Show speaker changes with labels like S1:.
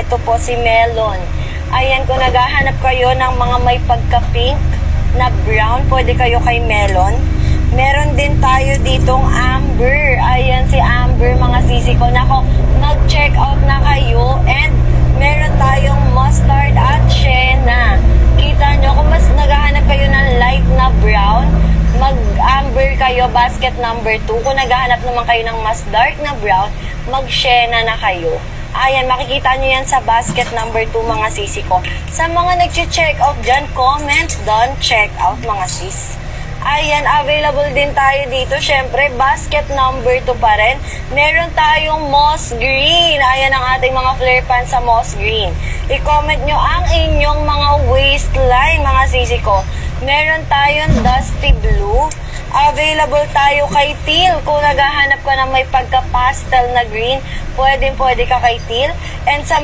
S1: Ito po si Melon. Ayan, kung naghahanap kayo ng mga may pagka-pink na brown, pwede kayo kay Melon. Meron din tayo ditong Amber. Ayan si Amber, mga sisi ko. Nako, mag-check out na kayo. And meron tayong mustard at sienna. Kita nyo, kung mas naghahanap kayo ng light na brown, mag-amber kayo, basket number 2. Kung naghahanap naman kayo ng mas dark na brown, mag-sienna na kayo. Ayan, makikita nyo yan sa basket number 2, mga sisi ko. Sa mga nag-check out dyan, comment doon, check out, mga sis. Ayan, available din tayo dito. Syempre, basket number 2 pa rin. Meron tayong moss green. Ayan ang ating mga flare pants sa moss green. I-comment nyo ang inyong mga waistline, mga sisi ko. Meron tayong dusty blue. Available tayo kay teal. Kung naghahanap ka ng may pagka-pastel na green, pwede ka kay teal. And sa mga